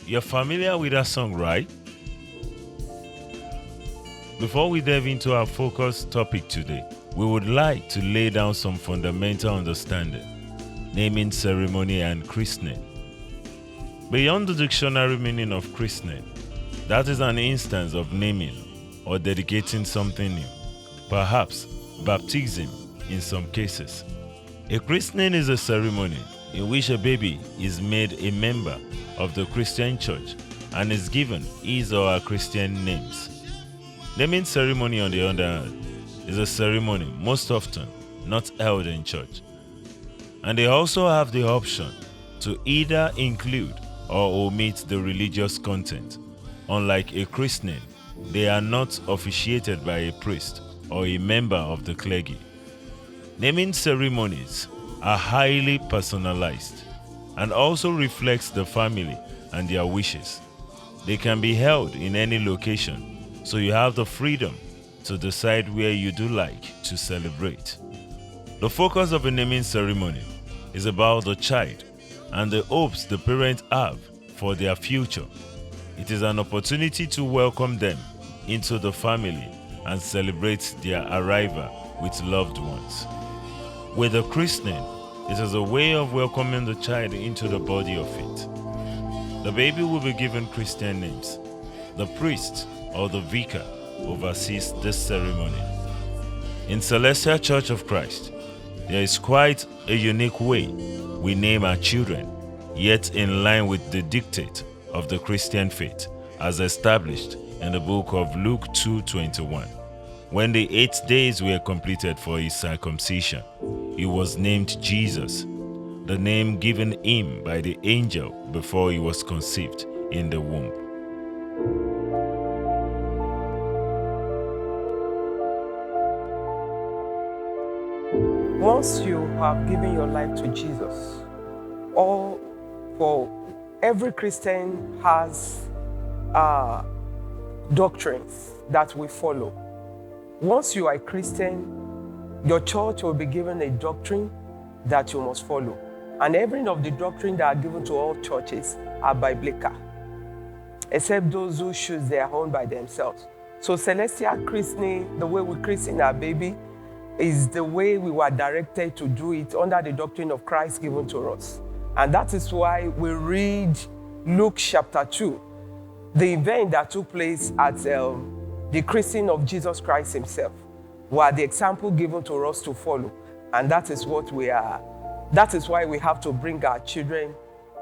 You're familiar with that song, right? Before we delve into our focus topic today, we would like to lay down some fundamental understanding, naming ceremony and christening. Beyond the dictionary meaning of christening, that is an instance of naming or dedicating something new, perhaps baptism in some cases. A christening is a ceremony in which a baby is made a member of the Christian church and is given his or her Christian names. Naming ceremony, on the other hand, is a ceremony most often not held in church, and they also have the option to either include or omit the religious content. Unlike a christening, they are not officiated by a priest or a member of the clergy. Naming ceremonies are highly personalized and also reflects the family and their wishes. They can be held in any location, so you have the freedom to decide where you do like to celebrate. The focus of a naming ceremony is about the child and the hopes the parents have for their future. It is an opportunity to welcome them into the family and celebrate their arrival with loved ones. With a christening, it is a way of welcoming the child into the body of faith. The baby will be given Christian names. The priest or the vicar oversees this ceremony. In Celestial Church of Christ, there is quite a unique way we name our children, yet in line with the dictate of the Christian faith, as established in the book of Luke 2:21. When the 8 days were completed for his circumcision, he was named Jesus, the name given him by the angel before he was conceived in the womb. Once you have given your life to Jesus, or for every Christian has doctrines that we follow. Once you are a Christian, your church will be given a doctrine that you must follow. And every of the doctrines that are given to all churches are biblical, except those who choose their own by themselves. So celestial christening, the way we christen our baby, is the way we were directed to do it under the doctrine of Christ given to us. And that is why we read Luke chapter 2, the event that took place at the christening of Jesus Christ himself, were the example given to us to follow. And that is what we are. That is why we have to bring our children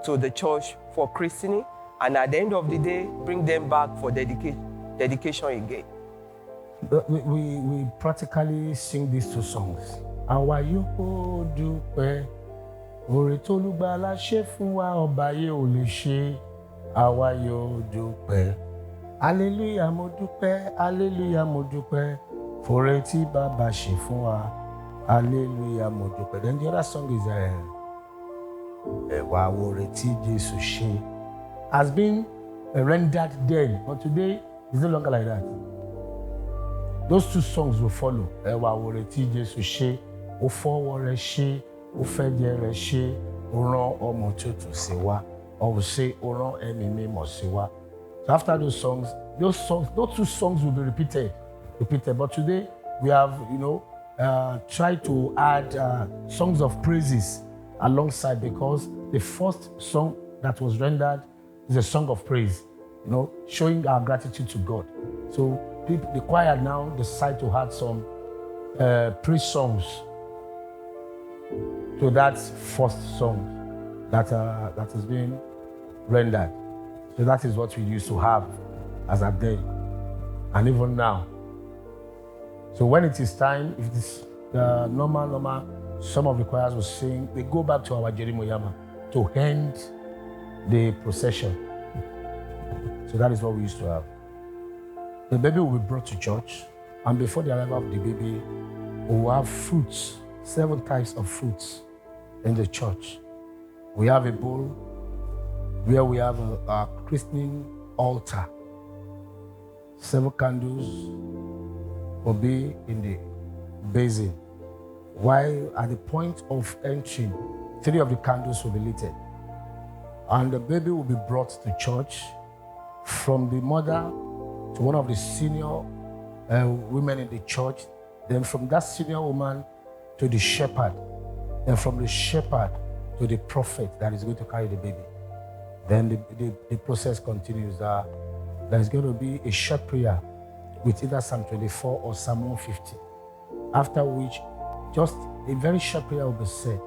to the church for christening, and at the end of the day, bring them back for dedication again. We practically sing these two songs. Àwa yóò dúpẹ́, oore t'Olùgbàlà ṣe fún wa, ọba ayé ò lè ṣe. Àwa yóò dúpẹ́. Hallelujah mo dúpẹ́, hallelujah mo dúpẹ́, f'oore tí Bàbá ṣe fún wa. Hallelujah mo dúpẹ́. Then the other song is Ẹ̀wà oore tí Jésù ṣe. Has been rendered then, but today it's no longer like that. Those two songs will follow. Ẹ̀wà oore tí Jésù ṣe, ó fọwọ́ rẹ̀ ṣe, ó fẹ̀jẹ̀ rẹ̀ ṣe, ó rán ọmọ tuntun sí wa. Or we say, ó rán ẹ̀mí mímọ́ sí wa. So after those two songs will be repeated. But today we have, tried to add songs of praises alongside, because the first song that was rendered is a song of praise, showing our gratitude to God. So the choir now decide to add some praise songs to that first song that is being rendered. So that is what we used to have as a day, and even now. So when it is time, if it's the normal, some of the choirs will sing, they go back to our Jerimoyama to end the procession. So that is what we used to have. The baby will be brought to church, and before the arrival of the baby, we will have fruits, 7 types of fruits in the church. We have a bowl where we have a christening altar. 7 candles will be in the basin, while at the point of entering, 3 of the candles will be lit. And the baby will be brought to church from the mother to one of the senior women in the church, then from that senior woman to the shepherd, then from the shepherd to the prophet that is going to carry the baby. Then the process continues. There's going to be a short prayer with either Psalm 24 or Psalm 150, after which just a very short prayer will be said.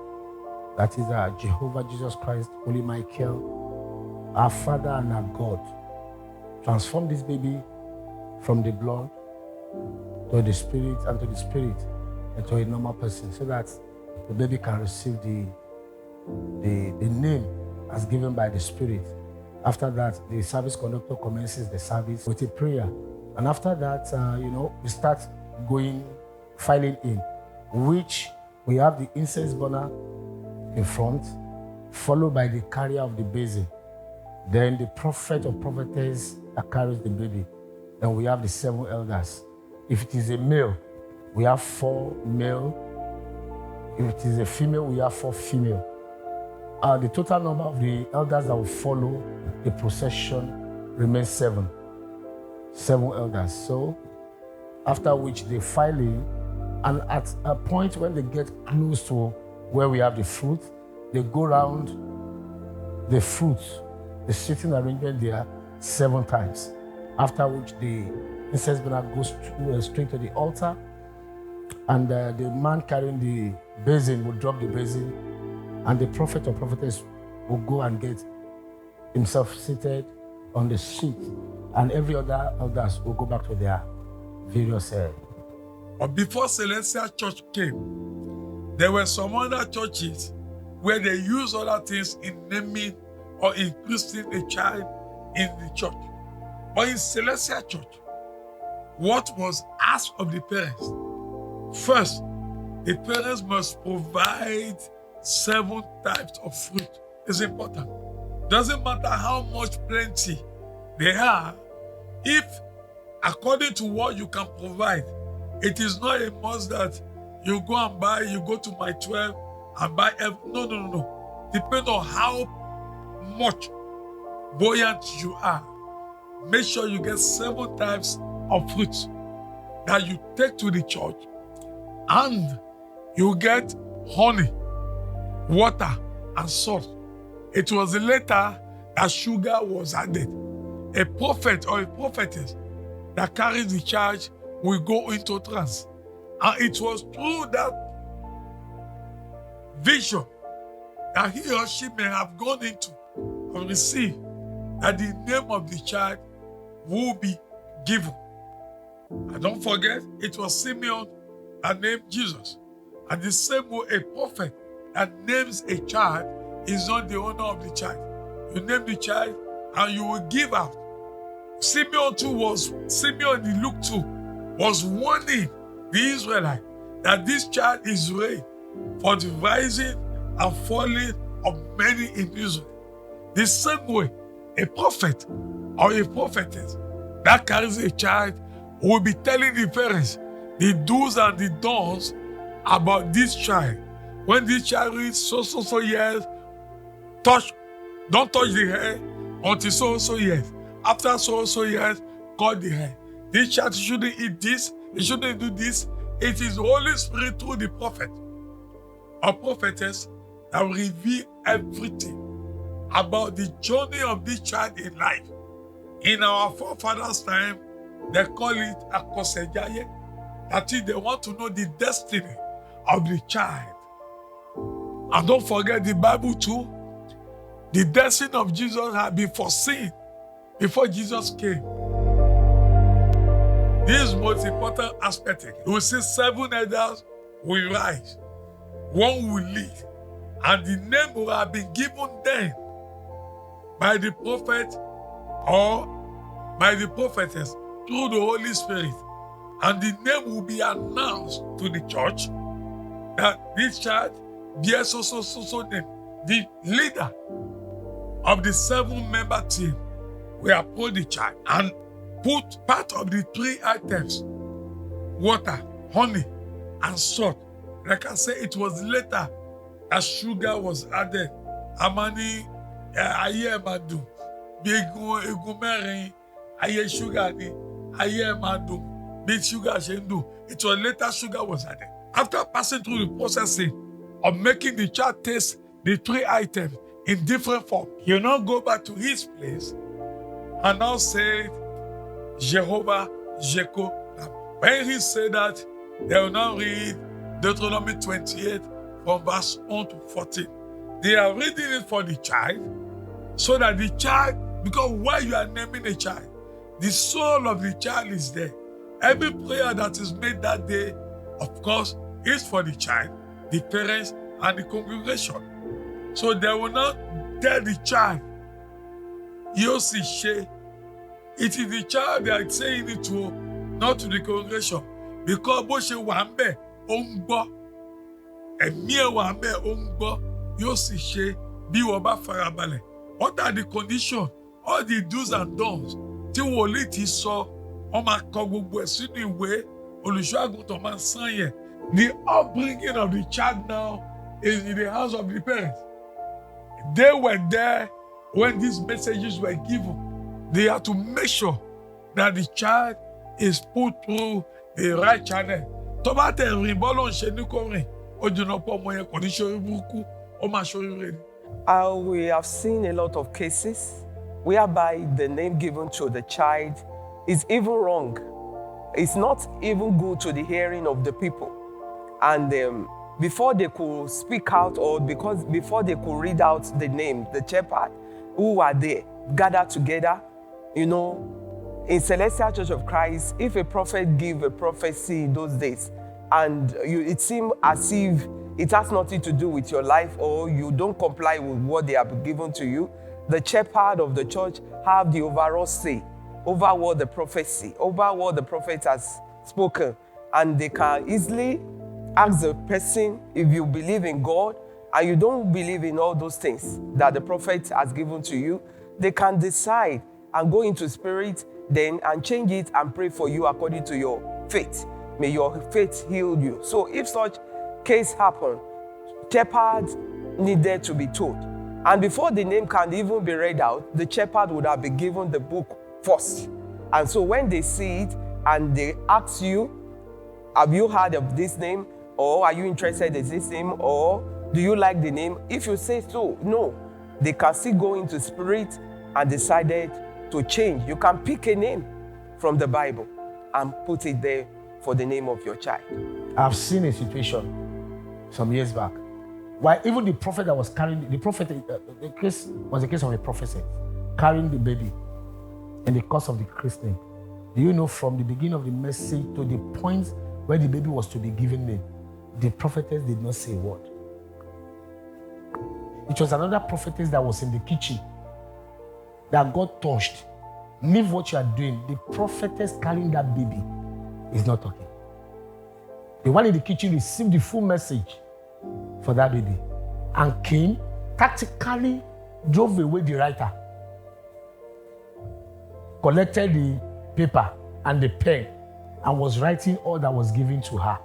That is Jehovah, Jesus Christ, Holy Michael, our Father and our God, transform this baby from the blood to the spirit, and to the spirit and to a normal person, so that the baby can receive the name as given by the Spirit. After that, the service conductor commences the service with a prayer. And after that, we start filing in, which we have the incense burner in front, followed by the carrier of the basin. Then the prophet or prophetess that carries the baby. Then we have the 7 elders. If it is a male, we have 4 male. If it is a female, we have 4 female. The total number of the elders that will follow the procession remains 7. 7 elders. So, after which they file in, and at a point when they get close to where we have the fruit, they go around the fruits, the sitting arrangement there 7 times. After which the incense burner goes straight to the altar, and the man carrying the basin will drop the basin, and the prophet or prophetess will go and get himself seated on the seat, and every other elders will go back to their various. But before Celestial Church came, there were some other churches where they use other things in naming or in christening a child in the church. But in Celestial Church, what was asked of the parents? First, the parents must provide 7 types of fruit. It's important. Doesn't matter how much plenty they are, if according to what you can provide, it is not a must that you go to my 12 and buy no. Depends on how much buoyant you are. Make sure you get 7 types of fruits that you take to the church, and you get honey, water, and salt. It was later that sugar was added. A prophet or a prophetess that carries the charge will go into trance. And it was through that vision that he or she may have gone into and received that the name of the child will be given. And don't forget, it was Simeon that named Jesus. And the same way a prophet that names a child is not the owner of the child. You name the child and you will give out. Simeon in Luke 2 was warning the Israelites that this child is ready for the rising and falling of many in Israel. The same way, a prophet or a prophetess that carries a child will be telling the parents the do's and the don'ts about this child. When this child reaches so years, don't touch the hair until so years. After so years, cut the hair. This child shouldn't eat this, he shouldn't do this. It is the Holy Spirit through the prophet or prophetess that will reveal everything about the journey of this child in life. In our forefathers' time, they call it akosejaye. That is, they want to know the destiny of the child. And don't forget the Bible too. The destiny of Jesus had been foreseen before Jesus came. This is the most important aspect. You will see 7 elders will rise. 1 will lead. And the name will have been given then by the prophet or by the prophetess through the Holy Spirit. And the name will be announced to the church that this child bears so name. The leader of the 7-member team will approach the child and put part of the 3 items, water, honey, and salt. Like I said, it was later that sugar was added. How many ayé ẹ̀ máa dùn bí egun mẹ́rin ayé ṣúgà ni ayé ẹ̀ máa dùn bí ṣúgà ṣe ń dùn. It was later sugar was added. After passing through the processing of making the child taste the 3 items in different form, he will now go back to his place and now say, Jehovah Jeko. When he said that, they will now read Deuteronomy 28 from verse 1 to 14. They are reading it for the child, so that the child, because while you are naming a child, the soul of the child is there. Every prayer that is made that day, of course, is for the child, the parents, and the congregation. So they will not tell the child, Yosi She. It is the child they are saying it to, not to the congregation. Because Boshe Wambe, Ongbo, Emir Wambe, Ongbo, Yosi She, Biwaba Farabale. What are the conditions? All the do's and don'ts. Tí wòlíì ti sọ, wọ́n máa kọ gbogbo ẹ̀ sínú ìwé olùṣọ́-àgùntàn máa san yẹn. The upbringing of the child now is in the hands of the parents. They were there when these messages were given. They have to make sure that the child is put through the right channel. Tó bá tẹ̀ rìn bọ́ọ̀lù ń ṣe ní kò rìn, ó dùnà pọ̀ ọmọ yẹn kò ní ṣorí burúkú, ó máa ṣorí rẹ̀ ni. We have seen a lot of cases whereby the name given to the child is even wrong. It's not even good to the hearing of the people. And before they could speak out, or before they could read out the name, the shepherd who were there, gathered together, in Celestial Church of Christ, if a prophet give a prophecy in those days, and it seems as if it has nothing to do with your life, or you don't comply with what they have given to you, the shepherd of the church have the overall say over what the prophecy, over what the prophet has spoken. And they can easily ask the person, if you believe in God and you don't believe in all those things that the prophet has given to you, they can decide and go into spirit then and change it and pray for you according to your faith. May your faith heal you. So if such case happen, shepherds needed to be told. And before the name can even be read out, the shepherd would have been given the book first. And so when they see it and they ask you, have you heard of this name? Or are you interested in this name? Or do you like the name? If you say so, no, they can still go into spirit and decided to change. You can pick a name from the Bible and put it there for the name of your child. I've seen a situation some years back why even the prophet that was carrying the prophet, the case was a case of a prophetess carrying the baby in the course of the christening. Do you know, from the beginning of the message to the point where the baby was to be given name, the prophetess did not say a word. It was another prophetess that was in the kitchen that got touched. Leave what you are doing. The prophetess carrying that baby is not talking. The one in the kitchen received the full message for that baby and came, tactically drove away the writer, collected the paper and the pen, and was writing all that was given to her.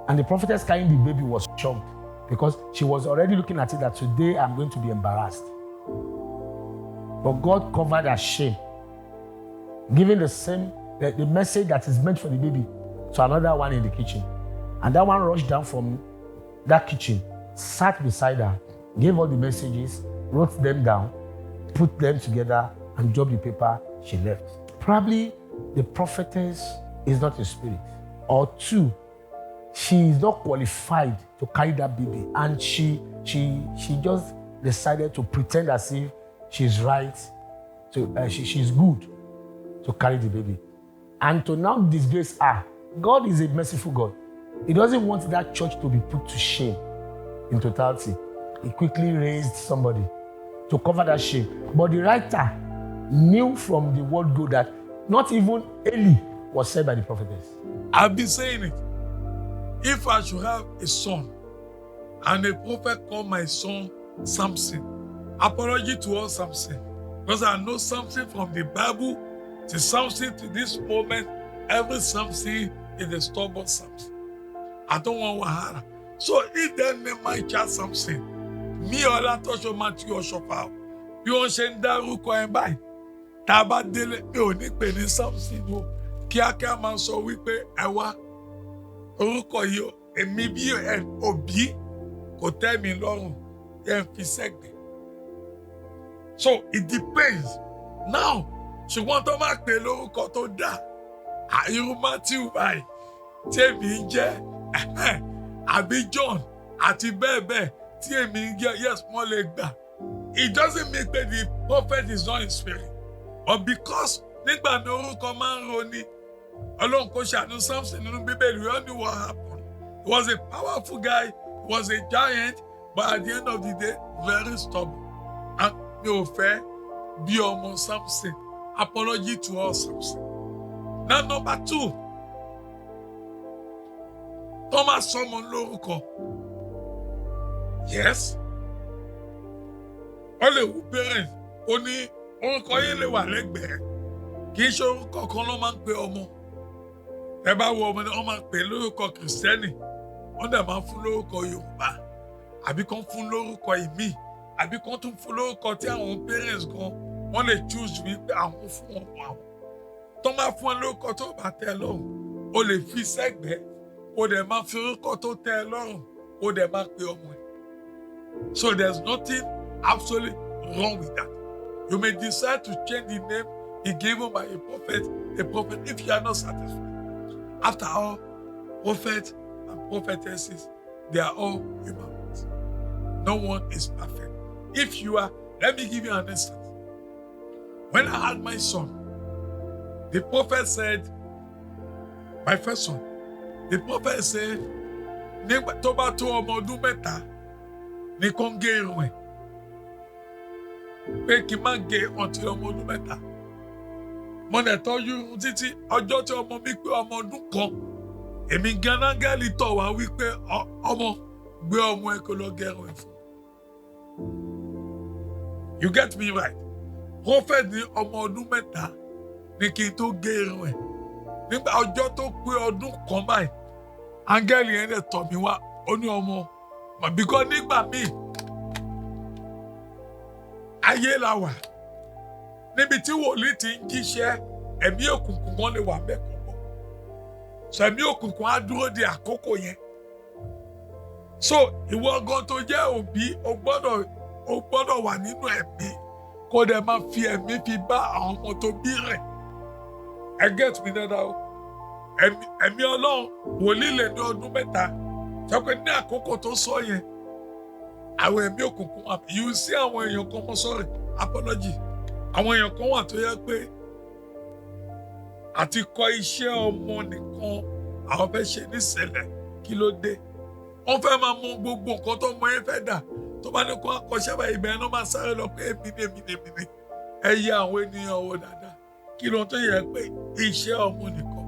And the prophetess carrying the baby was shocked because she was already looking at it that today I'm going to be embarrassed. But God covered her shame, giving the message that is meant for the baby to another one in the kitchen. And that one rushed down from that kitchen, sat beside her, gave all the messages, wrote them down, put them together, and dropped the paper. She left. Probably the prophetess is not a spirit. Or two, she is not qualified to carry that baby. And she just decided to pretend as if she's right, she's good to carry the baby. And to now disgrace her. God is a merciful God. He doesn't want that church to be put to shame in totality. He quickly raised somebody to cover that shame. But the writer knew from the word go that not even Eli was said by the prophetess. I've been saying it. If I should have a son and a prophet called my son Samson, apology to all Samson, because I know Samson from the Bible to Samson to this moment. Every Samson is a stubborn Samson. I don't want Wahara. So if they name my child Samson, mi Ọlátọ́ṣọ́ Matthew Ọ̀ṣọ́fà bí wọ́n ṣe ń dárúkọ ẹ báyìí tá a bá délé mi ò ní pè ní Samson o kíákíá máa sọ wípé ẹ wá orúkọ yìí èmi bí òbí kò tẹ́ mi lọ́rùn ẹ ń fi sẹ́gbẹ̀ẹ́. So it depends. Now ṣùgbọ́n tó máa pè lórúkọ tó dáa irú Matthew báyìí tí èmi ń jẹ́ àbí John àti bẹ́ẹ̀ bẹ́ẹ̀ tí èmi ń jẹ́ yes wọ́n lè gbà. It doesn't mean that the prophet is not in spirit. But because nígbà mi orúkọ máa ń roni Ọlọ́run kò ṣàánú Samson nínú Bíbélì we all knew what happened. He was a powerful guy, he was a giant, but at the end of the day very stubborn. And mi ò fẹ́ bí ọmọ Samson. Apology to all Samson. Now number 2. Thomas sọmọ lórúkọ. Yes. Ó lè wù parents ó ní orúkọ yìí lè wà lẹ́gbẹ̀ẹ́ kì í ṣe orúkọ kan ló máa ń pe ọmọ. Ẹ bá wo ọmọ ni wọ́n máa ń pè lórúkọ Kristẹni wọ́n dẹ̀ máa ń fún lórúkọ Yorùbá àbí kan fún lórúkọ ìmí àbí kan tún fún lórúkọ tí àwọn parents gan wọ́n lè choose wípé àwọn fún ọmọ àwọn. Tó máa fún ẹ lórúkọ tó bá tẹ́ ẹ lọ́rùn o lè fi sẹ́gbẹ̀ẹ́ o dẹ̀ máa fi orúkọ tó tẹ́ ẹ lọ́rùn o dẹ̀ máa pe ọmọ ẹ. So there's nothing absolutely wrong with that. You may decide to change the name he given by a prophet if you are not satisfied. After all, prophets and prophetesses, they are all human beings. No one is perfect. If you are, let me give you an instance. When I had my son, the prophet said, my first son, the prophet said, nígbà tó bá tó ọmọ ọdún mẹ́ta ní kó ń gé irun ẹ̀. Pé kí n má gé ọtí ọmọ ọdún mẹ́ta. Mo dẹ̀ tọ́jú irun títí ọjọ́ tí ọmọ mi pé ọmọ ọdún kan. Èmi gan-an gẹ́lì tọ̀ wá wípé ọmọ gbé ọmọ ẹ kó lọ gẹrun ẹ̀ fún. You get me right? Prophet ní ọmọ ọdún mẹ́ta ní kí n tó gé irun ẹ̀. Nígbà ọjọ́ tó pé ọdún kan báyìí, áńgẹ́lì yẹn dẹ̀ tọ̀ mí wá, ó ní ọmọ. Because nígbà míì, ayé la wà. Níbi tí wòlíì ti ń jíṣẹ́, ẹ̀mí òkùnkùn wọn lè wà mẹ́kọ̀ọ́ bọ̀. So ẹ̀mí òkùnkùn á dúró de àkókò yẹn. So ìwọ gan tó jẹ́ òbí, o gbọ́dọ̀ wà nínú ẹ̀mí. Kó dẹ̀ máa fi ẹ̀mí fi bá àwọn ọmọ tó bí rẹ̀. Ẹ get me dáadáa o. Ẹ̀mí Ọlọ́run wòlíì lè ní ọdún mẹ́ta. Sọ pé ní àkókò tó sọ yẹn, àwọn ẹ̀mí òkùnkùn wà. You see àwọn èèyàn kan mọ́ sorry, apology. Àwọn èèyàn kan wà tó yẹ pé àti kọ́ iṣẹ́ ọmọ nìkan àwọn fẹ́ ṣe níṣẹ̀lẹ̀ kí ló dé. Wọ́n fẹ́ máa mọ gbogbo nǹkan tó mọ yẹn fẹ́ dà. Tó bá ní kó akọ́ṣẹ́ báyìí bẹ́ẹ̀ náà máa sáré lọ pé èmi ni. Ẹ yẹ àwọn ènìyàn wò dáadáa. Kí ló tó yẹ pé iṣẹ́ ọmọ nìkan.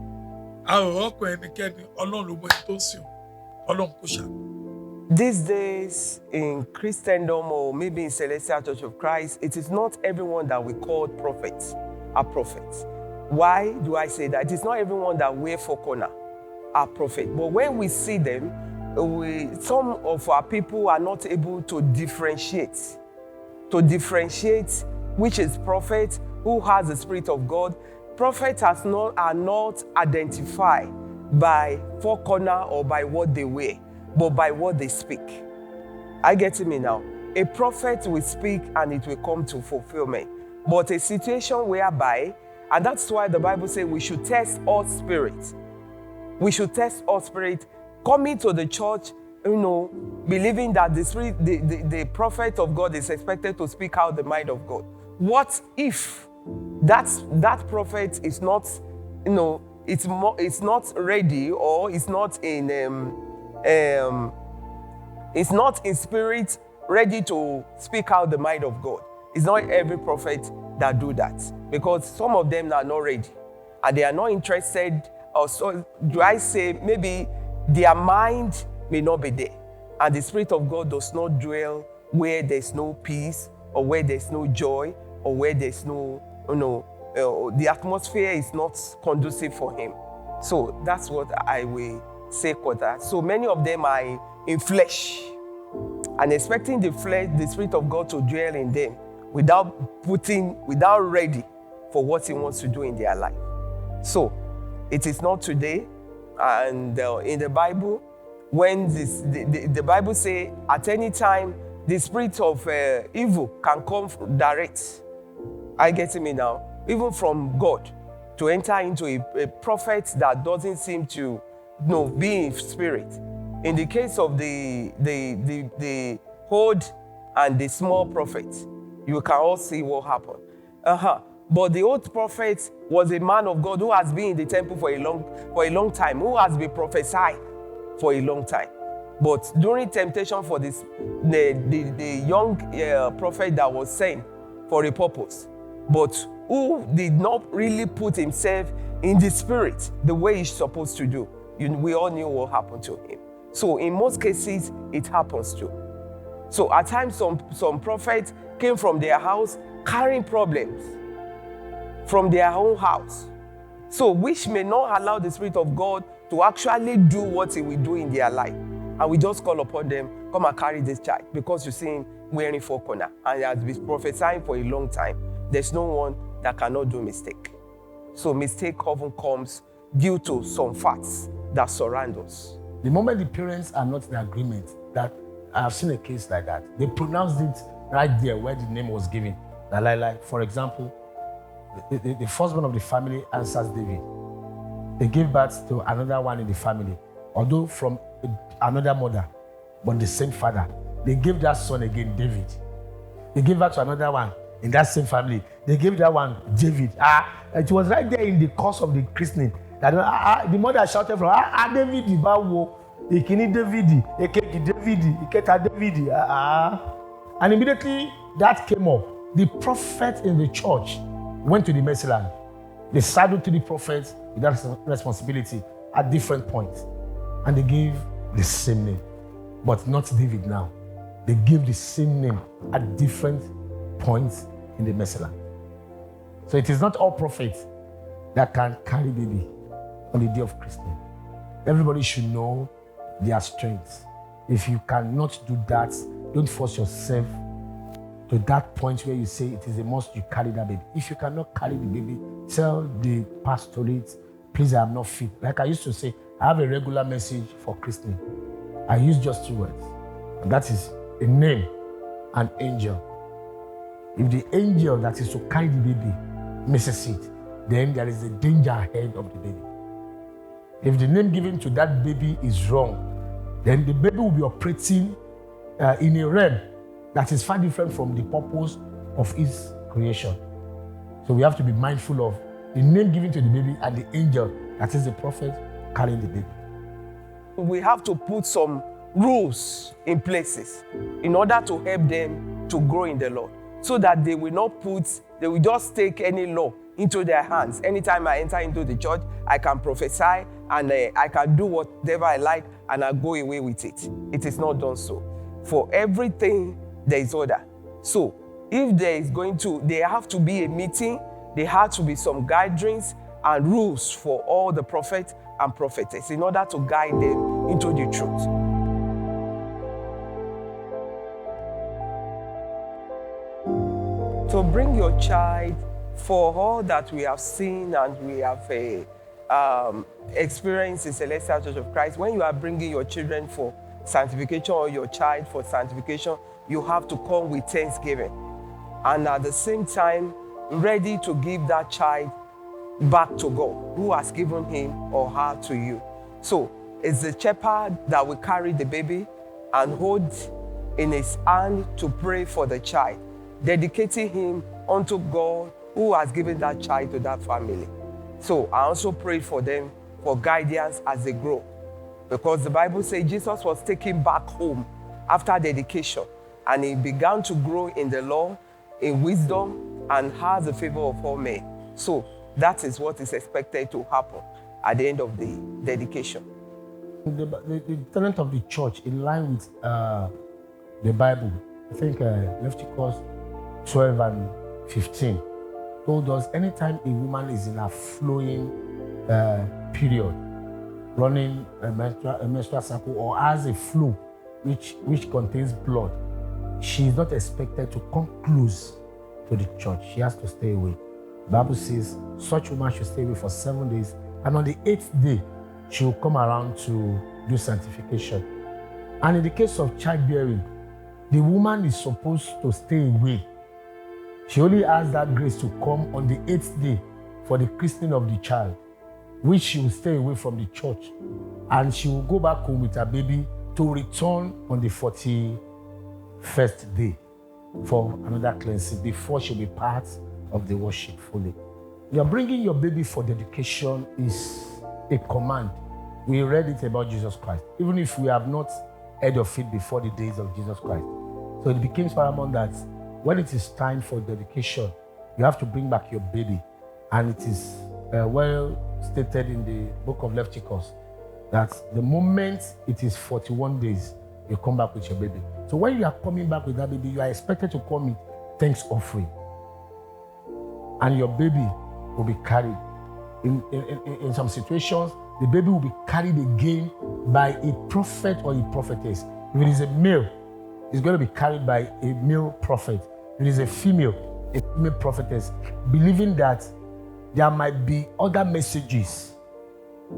Àròrán kan ẹnikẹ́ni Ọlọ́run ló mọ ẹni tó ń sìn. Ọlọ́run kò ṣàánú. These days in Christendom or maybe in Celestial Church of Christ, it is not everyone that we call prophets are prophets. Why do I say that? It is not everyone that wear four corner are prophets. But when we see them, some of our people are not able to differentiate which is prophet, who has the Spirit of God. Prophets are not identified by four corner or by what they wear, but by what they speak. I get me now. A prophet will speak and it will come to fulfillment. But a situation whereby, and that's why the Bible says we should test all spirits. We should test all spirits. Coming to the church, believing that the prophet of God is expected to speak out the mind of God. What if that prophet is not, it's not ready, or it's not in spirit ready to speak out the mind of God? It's not every prophet that do that, because some of them are not ready and they are not interested, or so do I say maybe their mind may not be there, and the Spirit of God does not dwell where there's no peace, or where there's no joy, or where there's no, the atmosphere is not conducive for him. So that's what I will say, Kota. So many of them are in flesh. and expecting the flesh, the Spirit of God to dwell in them without ready for what He wants to do in their life. So, it is not today. And in the Bible, when the Bible says at any time the spirit of evil can come direct. I get me now? Even from God to enter into a prophet that doesn't seem to be in spirit. In the case of the old and the small prophets, you can all see what happened. But the old prophet was a man of God who has been in the temple for a long time, who has been prophesied for a long time. But during temptation for the young prophet that was sent for a purpose, but who did not really put himself in the spirit the way he's supposed to do, we all knew what happened to him. So in most cases, it happens too. So at times, some prophets came from their house carrying problems from their own house. So which may not allow the Spirit of God to actually do what He will do in their life. And we just call upon them, come and carry this child, because you see him wearing four corners and he has been prophesying for a long time. There's no one that cannot do mistake. So mistake often comes due to some facts that surround us. The moment the parents are not in agreement, that I have seen a case like that, they pronounced it right there where the name was given. Like for example, the firstborn of the family answers David. They gave birth to another one in the family, although from another mother, but the same father. They gave that son again David. They gave birth to another one in that same family. They gave that one David. It was right there in the course of the christening that the mother shouted from David, Ibawo, Ikini David, Ekeki David, Iketa David. And immediately that came up. The prophet in the church went to the mercy land. They saddled to the prophets with that responsibility at different points. And they gave the same name, but not David now. They gave the same name at different points in the mercy land. So it is not all prophets that can carry baby on the day of christening. Everybody should know their strengths. If you cannot do that, don't force yourself to that point where you say it is a must you carry that baby. If you cannot carry the baby, tell the pastorate, please, I am not fit. Like I used to say, I have a regular message for christening. I use just 2 words, and that is a name and angel. If the angel that is to carry the baby misses it, then there is a danger ahead of the baby. If the name given to that baby is wrong, then the baby will be operating in a realm that is far different from the purpose of its creation. So we have to be mindful of the name given to the baby and the angel, that is the prophet, carrying the baby. We have to put some rules in places in order to help them to grow in the Lord, so that they will just take any law into their hands. Anytime I enter into the church, I can prophesy and I can do whatever I like and I go away with it. It is not done so. For everything, there is order. So if there have to be a meeting, there have to be some guidelines and rules for all the prophets and prophetess in order to guide them into the truth. So bring your child, for all that we have seen and we have experienced in Celestial Church of Christ. When you are bringing your children for sanctification or your child for sanctification, you have to come with thanksgiving. And at the same time, ready to give that child back to God, who has given him or her to you. So it's the shepherd that will carry the baby and hold in his hand to pray for the child, dedicating him unto God, who has given that child to that family. So I also pray for them for guidance as they grow, because the Bible says Jesus was taken back home after dedication, and he began to grow in the Lord, in wisdom, and has the favor of all men. So that is what is expected to happen at the end of the dedication. The tenet of the church, in line with the Bible, I think Leviticus 12 and 15, told us anytime a woman is in a flowing period, running a menstrual cycle, or has a flow which contains blood, she is not expected to come close to the church. She has to stay away. The Bible says such woman should stay away for 7 days, and on the 8th day, she will come around to do sanctification. And in the case of childbearing, the woman is supposed to stay away. She only has that grace to come on the 8th day for the christening of the child, which she will stay away from the church, and she will go back home with her baby to return on the 41st day for another cleansing before she'll be part of the worship fully. You're bringing your baby for dedication is a command. We read it about Jesus Christ, even if we have not heard of it before the days of Jesus Christ. So it became paramount that when it is time for dedication, you have to bring back your baby. And it is well stated in the book of Leviticus that the moment it is 41 days, you come back with your baby. So when you are coming back with that baby, you are expected to come with thanks offering. And your baby will be carried. In some situations, the baby will be carried again by a prophet or a prophetess. If it is a male, it's going to be carried by a male prophet. If it is a female prophetess, believing that there might be other messages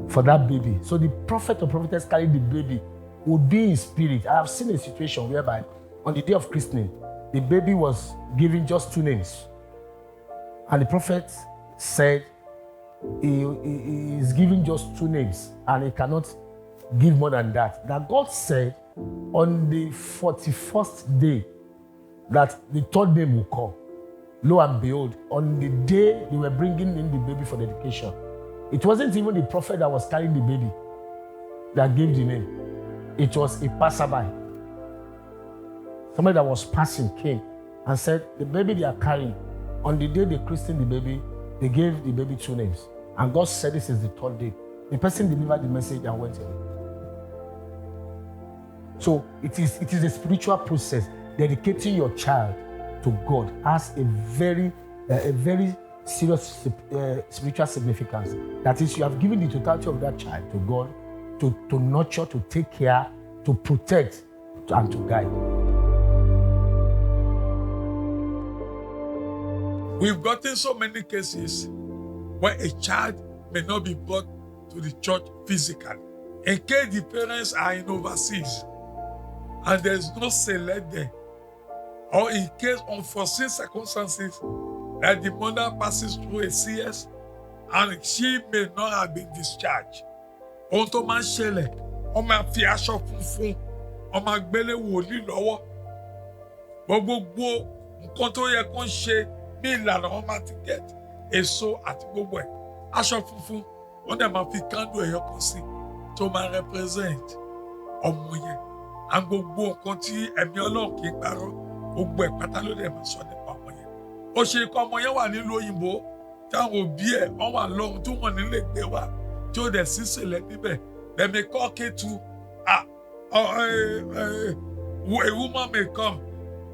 for that baby. So the prophet or prophetess carrying the baby would be in spirit. I have seen a situation whereby on the day of christening, the baby was given just 2 names. And the prophet said he is giving just 2 names and he cannot give more than that. That God said on the 41st day that the 3rd name will come. Lo and behold, on the day they were bringing in the baby for dedication, it wasn't even the prophet that was carrying the baby that gave the name. It was a passerby. Somebody that was passing came and said, the baby they are carrying, on the day they christened the baby, they gave the baby 2 names. And God said this is the 3rd day. The person delivered the message and went away. So it is a spiritual process. Dedicating your child to God has a very serious spiritual significance. That is, you have given the totality of that child to God to nurture, to take care, to protect, and to guide. We've gotten so many cases where a child may not be brought to the church physically. In case the parents are in overseas and there's no select there, or in case unforeseen circumstances that the mother passes through a CS and she may not have been discharged. Ohun tó máa ń ṣẹlẹ̀, wọ́n máa fi aṣọ funfun, wọ́n máa gbélé wòlíì lọ́wọ́. Gbogbo nǹkan tó yẹ kó ń ṣe ní ìlànà wọn máa ti get èso àti gbogbo ẹ̀. Aṣọ funfun, wọ́n dẹ̀ máa fi kándù ẹ̀yọ kan sí tó máa represent ọmọ yẹn. À gbogbo nǹkan tí ẹ̀mí Ọlọ́run kì í parọ́, gbogbo ẹ̀ pátá ló dẹ̀ máa sọ nípa ọmọ yẹn. Ó ṣe kọ́ ọmọ yẹn wà nílùú òyìnbó, táwọn òbí ẹ̀ wọ́n wà lọ́run tí wọ́n nílé gbé wá. Tí ó dẹ̀ sí sílẹ̀ níbẹ̀, they may call K2, a woman may come,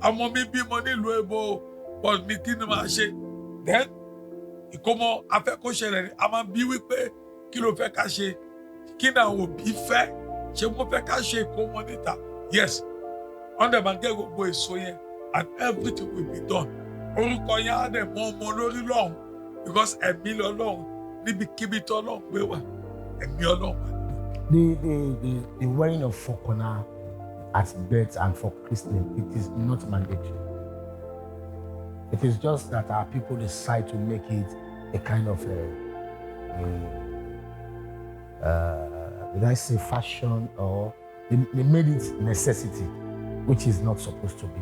ọmọ mi bímọ nílùú èbó, but mi kí ni máa ṣe? Then, ìkómọ afẹ́kọ́ṣẹlẹ̀ ni a máa bí wípé kí ló fẹ́ ká ṣe? Kí ni àwọn òbí fẹ́? Ṣé wọ́n fẹ́ ká ṣe ìkómọ níta? Yes, wọ́n dẹ̀ máa gé gbogbo èso yẹn and everything will be done. Orúkọ yẹn á dẹ̀ mọ ọmọ lórí lọ́hùn because ẹ̀mí lọ́lọ́hùn níbikíbi tó Ọlọ́run gbé wà, ẹ̀mí Ọlọ́run wà. The wearing of fokona at birth and for christening, it is not mandatory. It is just that our people decide to make it a kind of did I say fashion, or they made it necessity, which is not supposed to be.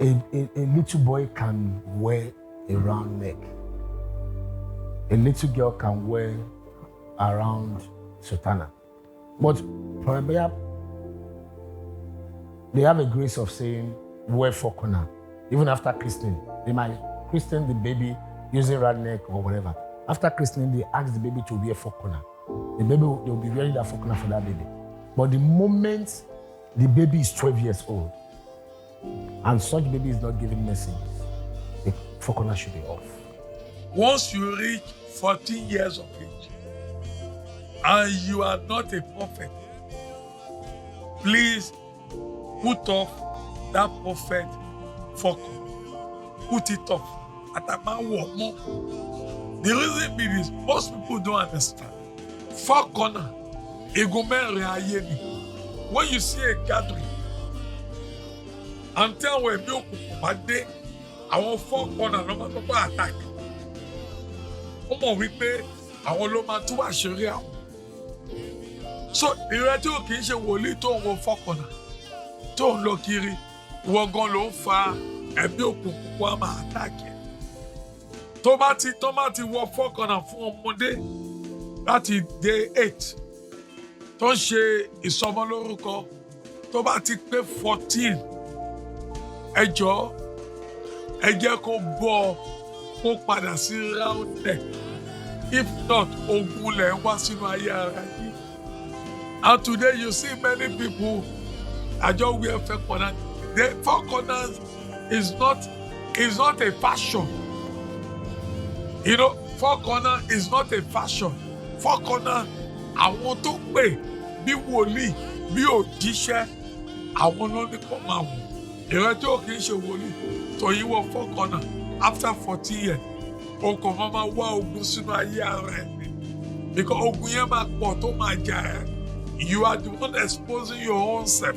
A little boy can wear a round neck. A little girl can wear a round sutana. But probably they have a grace of saying, wear fokona. Even after christening, they might christen the baby using round neck or whatever. After christening, they ask the baby to wear fokona. The baby, they'll be wearing that fokona for that baby. But the moment the baby is 12 years old, and such baby is not giving messages, the fokona should be off. Once you reach 14 years of age and you are not a prophet, please put off that prophet focus. Put it off. The reason being is most people don't understand. Four corner, when you see a gathering, until we build a day, our four corner no matter what attack. We pay our loma to a sharia. So, the radio can say, we need to go four corner. Don't look here, we're going to far and build a attack. Tomati wọ four corner fún ọmọdé láti day 8 tó ń ṣe ìsọmọlórúkọ tó bá ti pé 14 ẹ jọ̀ọ́ ẹ jẹ́ kó bọ́ kó padà sí round neck if not ogun lẹ̀ ń wá sínú ayé ara yìí. And today you see many people àjọ wear four corner. The four corners is not a fashion. You know, four corner is not a fashion. Four corner, àwọn tó pè bí wòlíì, bí òjíṣẹ́, àwọn ló ní kó máa wò. Ìrètí ò kì í ṣe wòlíì. Tòyí wọ four corner after 40 years. O kò máa wá ogun sínú ayé ara ẹ̀. Because ogun yẹn máa pọ̀ tó máa jà ẹ́. You are the one exposing your own self.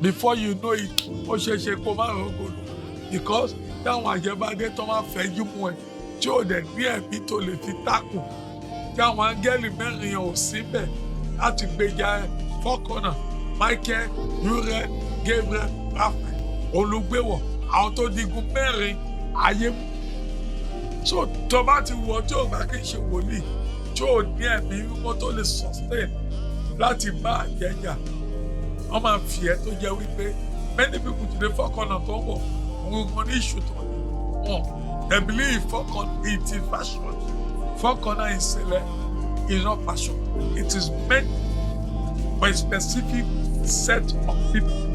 Before you know it, ó ṣe ṣe kó má rògbòdò. Because táwọn àjẹbádé tó máa fẹ́jú mú ẹ. Tí ó dẹ̀ ní ẹ̀mí tó lè fi tákù tí àwọn áńgẹ́lì mẹ́rin yẹn ò síbẹ̀ láti gbèjà ẹ̀ four corner Michael, Uriel, Gabriel, Raphael olùgbéwọ̀ àwọn tó digun mẹ́rin ayé mú. So tó bá ti wọ tí ò bá kí n ṣe wòlíì tí ò ní ẹ̀mí mímọ́ tó lè sustain láti bá àjẹjà wọ́n máa fi ẹ́ tó jẹ́ wípé many people today four corner tó ń wọ̀ òun ní ìṣù tó wọ̀. They believe four corner it is fashion. Four corner is not fashion. It is meant for a specific set of people.